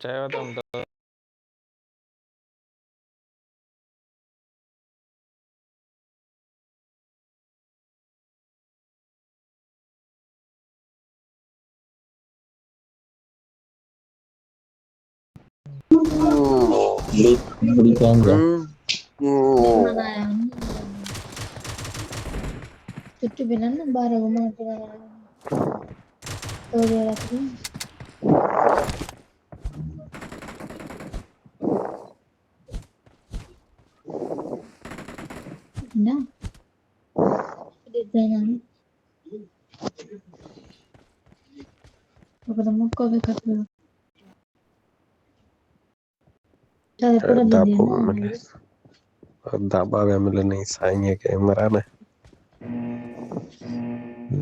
चयो तुम तो beli ganja. చుట్టూ బిళ్ళను బాగా గుమ్మంటున్నా తోడు రాత్రి ना डिजाइन ఒక ముక్క కట్టు చాలా కూడా दाबो దింది मिले दाबा में मिले नहीं साईं के Imran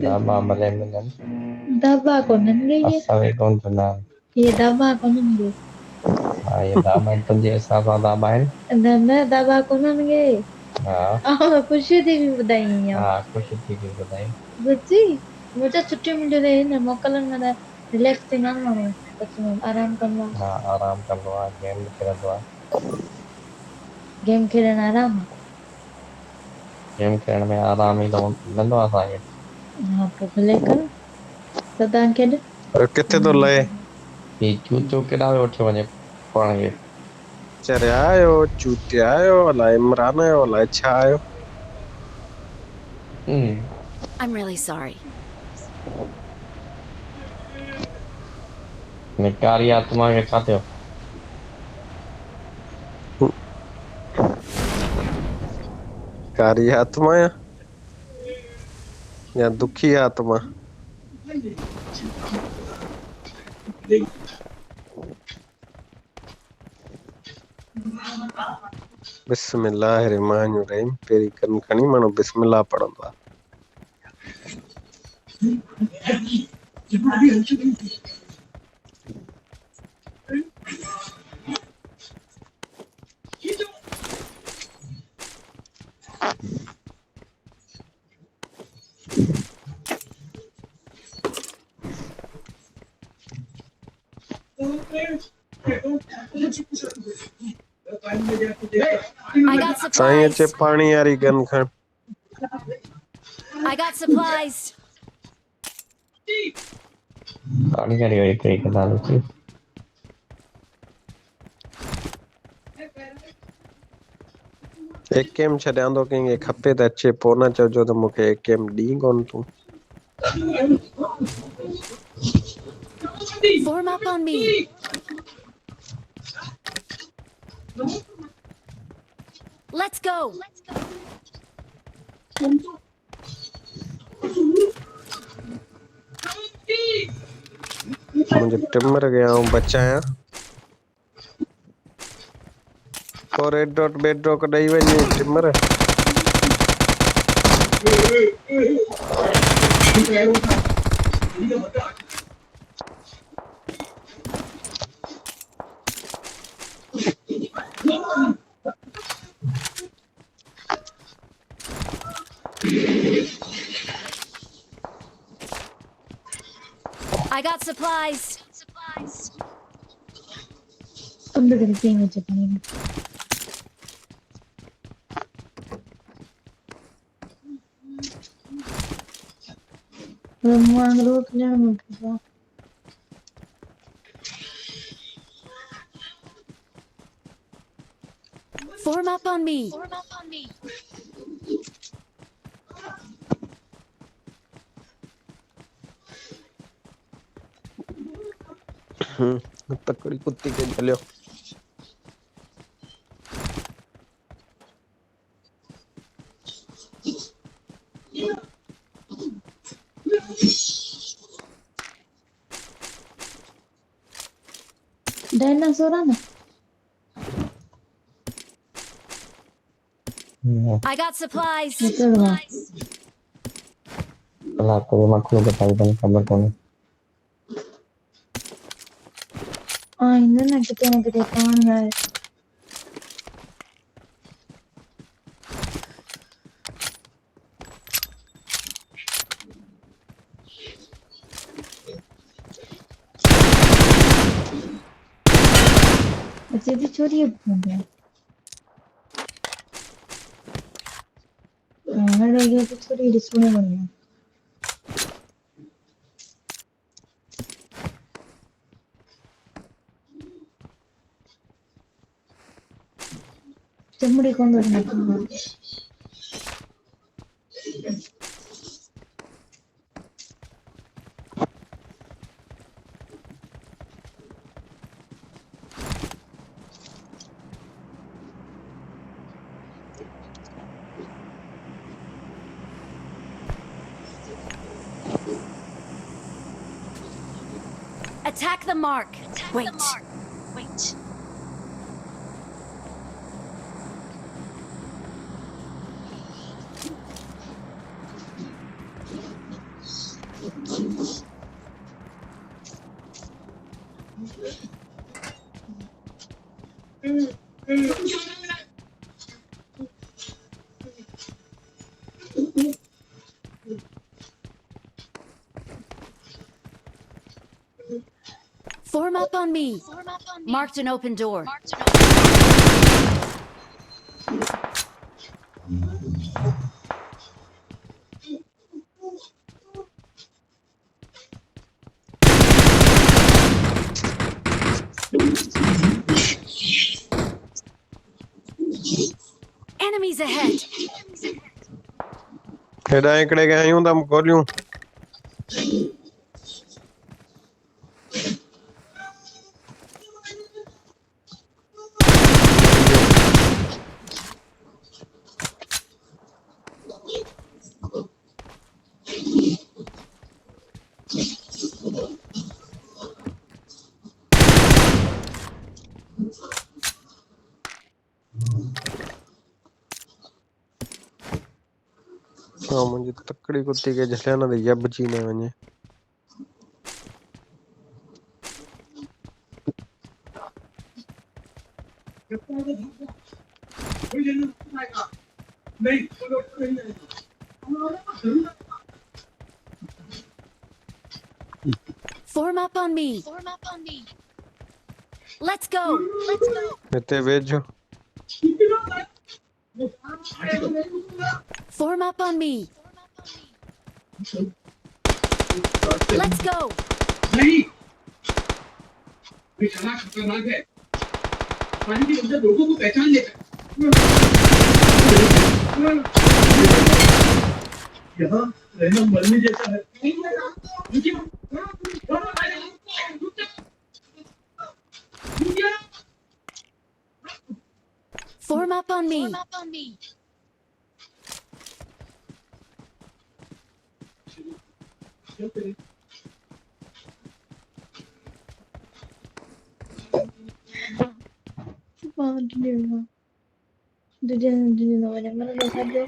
Daba melen-melen. daba ko nange ye Asal ikon benar. ye daba ko nange Ya daba itu dia salah dabain. nana daba ko nange हाँ खुशी थी भी बताई आप हाँ कुछ ठीक है बताइए बच्ची मुझे छुट्टी मिल रही है ना मोकलन में रिलैक्सिंग आना है बच्ची में आराम करना हाँ आराम कर लो गेम खेल लो गेम खेलना आराम गेम खेलने में आराम ही लो लंदो आसा है हाँ तो भले करो सदा के दे किथे तो लए ये चूचो के डाले उठे वने पढ़ेंगे चरिया आयो चूतिया आयो अलाए इमरान आयो अलाए छा आयो I'm really sorry. निकारी आत्मा के खाते हो कारी आत्मा या दुखी आत्मा बिस्मिल्लाहिर्रहमानिर्रहीम पेरी कन खणी मानो बिस्मिल्लाह पढ़ंदो आहे I got साईं अचे supplies. पाणी वारी गन खण I got supplies. पानी का रिवाइट पे के डालो ची एक गेम छॾियांदो कंहिंखे खपे त अचे पोइ न चइजो त मूंखे एक गेम ॾी कोन तूं Form up on me. Let's go. मुंहिंजे टिमर खे आऊं बचायां पोइ रेड डॉट बेड डॉट ॾेई वञे टिमर I got supplies. अंदर के टीम में चलनी है मांग लो तो मुझे Form up on me. तकड़ी कुत्ती के चलियो डायनासोर है ना I got supplies. निकल रहा अल्लाह को मखलूक के ताई बन खबर कौन हाँ इन्हें ना कितने पानी है बच्चे दी चोरी है बंदे हर गया तो चोरी सुने बंदे चमड़ी कौन करना Attack the mark. Wait. Form up on me. Marked an open door. Enemies ahead. हेॾा हिकिड़े खे हयूं था गोलियूं मुंहिंजी तकड़ी कुत्ती खे झलिया न त यबजी न वञे Form up on me. Let's go. हिते वेझो Form up on me. Let's go. नहीं बेचारा खतरनाक है पानी के अंदर लोगों को पहचान लेता है यहाँ रहना मरने जैसा है Form up on me. Duduk nak mana mana dah saja.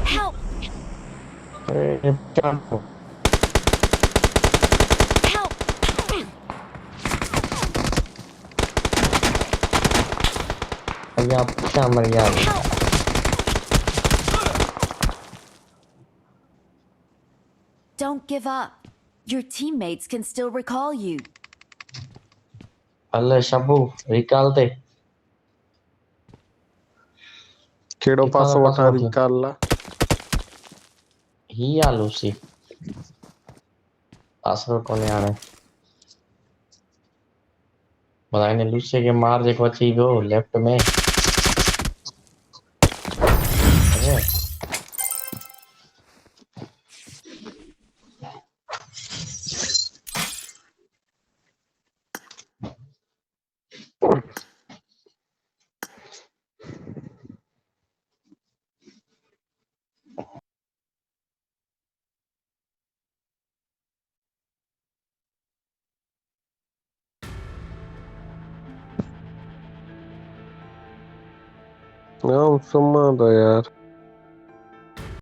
Help! Help! Help! Help! Don't give up. Your teammates can still recall you. Allah Shabu, recall te. कहिड़ो पासो वठां रिकाल ला ही आ लूसी पासो कोने आणे बताइने लूसी के मार जेको अची वियो लेफ्ट में सुमा दो यार।